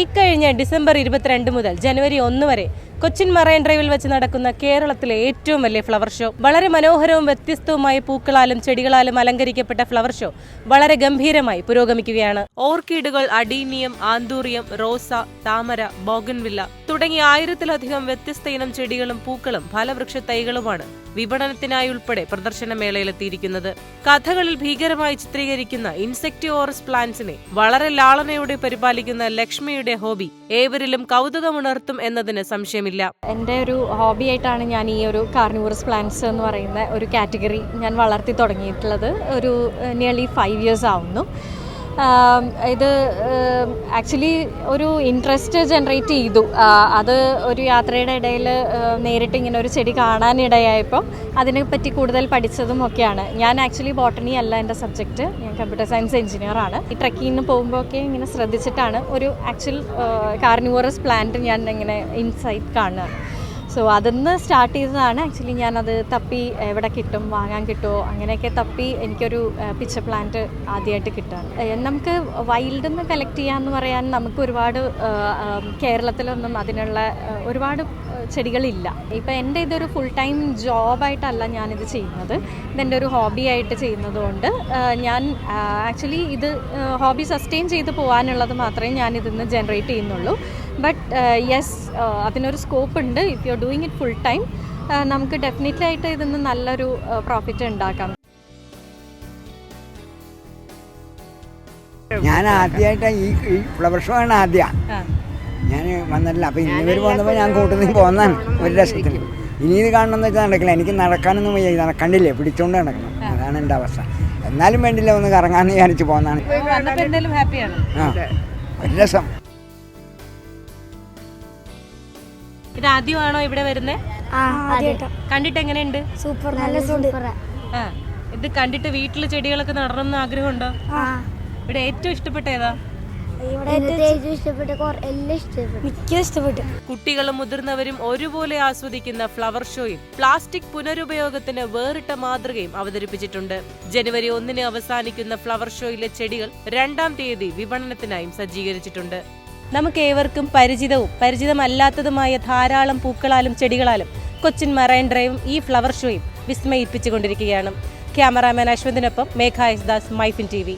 ഇക്കഴിഞ്ഞ ഡിസംബർ 22 മുതൽ ജനുവരി 1 വരെ കൊച്ചിൻ മറൈൻ ഡ്രൈവിൽ വെച്ച് നടക്കുന്ന കേരളത്തിലെ ഏറ്റവും വലിയ ഫ്ലവർ ഷോ. വളരെ മനോഹരവും വ്യത്യസ്തവുമായ പൂക്കളാലും ചെടികളാലും അലങ്കരിക്കപ്പെട്ട ഫ്ലവർ ഷോ വളരെ ഗംഭീരമായി പുരോഗമിക്കുകയാണ്. ഓർക്കിഡുകൾ, അഡീനിയം, ആന്തൂറിയം, റോസ, താമര, ബോഗൻവില്ല തുടങ്ങിയ 1000-ലധികം വ്യത്യസ്ത ഇനം ചെടികളും പൂക്കളും ഫലവൃക്ഷ തൈകളുമാണ് വിപണനത്തിനായി ഉൾപ്പെടെ പ്രദർശനമേളയിലെത്തിയിരിക്കുന്നത്. കഥകളിൽ ഭീകരമായി ചിത്രീകരിക്കുന്ന ഇൻസെക്ടിവോറസ് പ്ലാന്റ്സിനെ വളരെ ലാളനയോടെ പരിപാലിക്കുന്ന ലക്ഷ്മിയുടെ ഹോബി ഏവരിലും കൗതുകമുണർത്തും എന്നതിന് സംശയമില്ല. എൻ്റെ ഒരു ഹോബിയായിട്ടാണ് ഞാൻ ഈ ഒരു കാർണിവോറസ് പ്ലാന്റ്സ് എന്ന് പറയുന്ന ഒരു കാറ്റഗറി ഞാൻ വളർത്തി തുടങ്ങിയിട്ടുള്ളത്. ഒരു നിയർലി 5 years ആവുന്നു. ഇത് ആക്ച്വലി ഒരു ഇൻട്രസ്റ്റ് ജനറേറ്റ് ചെയ്തു. അത് ഒരു യാത്രയുടെ ഇടയിൽ നേരിട്ട് ഇങ്ങനെ ഒരു ചെടി കാണാനിടയായപ്പോൾ അതിനെപ്പറ്റി കൂടുതൽ പഠിച്ചതും ഒക്കെയാണ്. ഞാൻ ആക്ച്വലി ബോട്ടണി അല്ല എൻ്റെ സബ്ജക്റ്റ്, ഞാൻ കമ്പ്യൂട്ടർ സയൻസ് എഞ്ചിനീയറാണ്. ഈ ട്രക്കിങ്ങിന് പോകുമ്പോൾ ഒക്കെ ഇങ്ങനെ ശ്രദ്ധിച്ചിട്ടാണ് ഒരു ആക്ച്വൽ കാർണിവോറസ് പ്ലാന്റ് ഞാൻ ഇങ്ങനെ ഇൻസൈറ്റ് കാണുക. സോ അതിന്ന് സ്റ്റാർട്ട് ചെയ്തതാണ്. ആക്ച്വലി ഞാനത് തപ്പി എവിടെ കിട്ടും, വാങ്ങാൻ കിട്ടുമോ, അങ്ങനെയൊക്കെ തപ്പി എനിക്കൊരു പിച്ച പ്ലാന്റ് ആദ്യമായിട്ട് കിട്ടുകയാണ്. നമുക്ക് വൈൽഡിൽ നിന്ന് കളക്ട് ചെയ്യാമെന്ന് പറയാൻ നമുക്ക് ഒരുപാട് കേരളത്തിലൊന്നും അതിനുള്ള ഒരുപാട് ചെടികളില്ല. ഇപ്പം എൻ്റെ ഇതൊരു ഫുൾ ടൈം ജോബായിട്ടല്ല ഞാനിത് ചെയ്യുന്നത്, ഇതെൻ്റെ ഒരു ഹോബിയായിട്ട് ചെയ്യുന്നത് കൊണ്ട് ഞാൻ ആക്ച്വലി ഇത് ഹോബി സസ്റ്റെയിൻ ചെയ്ത് പോകാനുള്ളത് മാത്രമേ ഞാനിതിന്ന് ജനറേറ്റ് ചെയ്യുന്നുള്ളൂ. ബട്ട് യെസ്, അതിനൊരു സ്കോപ്പ് ഉണ്ട്. If you are doing it full time നമുക്ക് ഡെഫിനറ്റ്ലി ആയിട്ട് ഇതിന്ന് നല്ലൊരു പ്രോഫിറ്റ് ഉണ്ടാക്കാം. ഞാൻ ആദ്യമായിട്ട് ഈ ഫ്ലവർ ഷോ ആണ് ആദ്യം ഞാൻ വന്നിട്ടില്ല. അപ്പോൾ ഇന്നിവർ വന്നപ്പോൾ ഞാൻ കൂട്ടുന്ന പോകുന്നതാണ് ഒരു രസത്തിന്. ഇനി ഇത് കാണണമെന്ന് വെച്ചാൽ നടക്കില്ല, എനിക്ക് നടക്കാനൊന്നും വയ്യ, നടക്കണ്ടില്ലേ, പിടിച്ചോണ്ട് നടക്കണം, അതാണ് എൻ്റെ അവസ്ഥ. എന്നാലും വേണ്ടില്ല, ഒന്ന് കറങ്ങാമെന്ന് വിചാരിച്ച് പോകുന്നതാണ്. ആ, ഒരു രസം. ഇത് ആദ്യമാണോ ഇവിടെ വരുന്നത്? കണ്ടിട്ട് എങ്ങനെയുണ്ട്? സൂപ്പർ, നല്ല സൂപ്പർ. ഇത് കണ്ടിട്ട് വീട്ടിൽ ചെടികളൊക്കെ നടണം എന്ന് ആഗ്രഹമുണ്ടോ? ഇവിടെ ഏറ്റവും ഇഷ്ടപ്പെട്ട ഏതാ? കുട്ടികളും മുതിർന്നവരും ഒരുപോലെ ആസ്വദിക്കുന്ന ഫ്ലവർ ഷോയിൽ പ്ലാസ്റ്റിക് പുനരുപയോഗത്തിന് വേറിട്ട മാതൃകയും അവതരിപ്പിച്ചിട്ടുണ്ട്. ജനുവരി 1 അവസാനിക്കുന്ന ഫ്ലവർ ഷോയിലെ ചെടികൾ 2-ാം തീയതി വിപണനത്തിനായും സജ്ജീകരിച്ചിട്ടുണ്ട്. നമുക്ക് ഏവർക്കും പരിചിതവും പരിചിതമല്ലാത്തതുമായ ധാരാളം പൂക്കളാലും ചെടികളാലും കൊച്ചിൻ മറൈൻ ഡ്രൈവും ഈ ഫ്ലവർ ഷോയും വിസ്മയിപ്പിച്ചുകൊണ്ടിരിക്കുകയാണ്. ക്യാമറാമാൻ അശ്വന്തിനൊപ്പം മേഘ എസ് ദാസ്, മൈഫിൻ TV.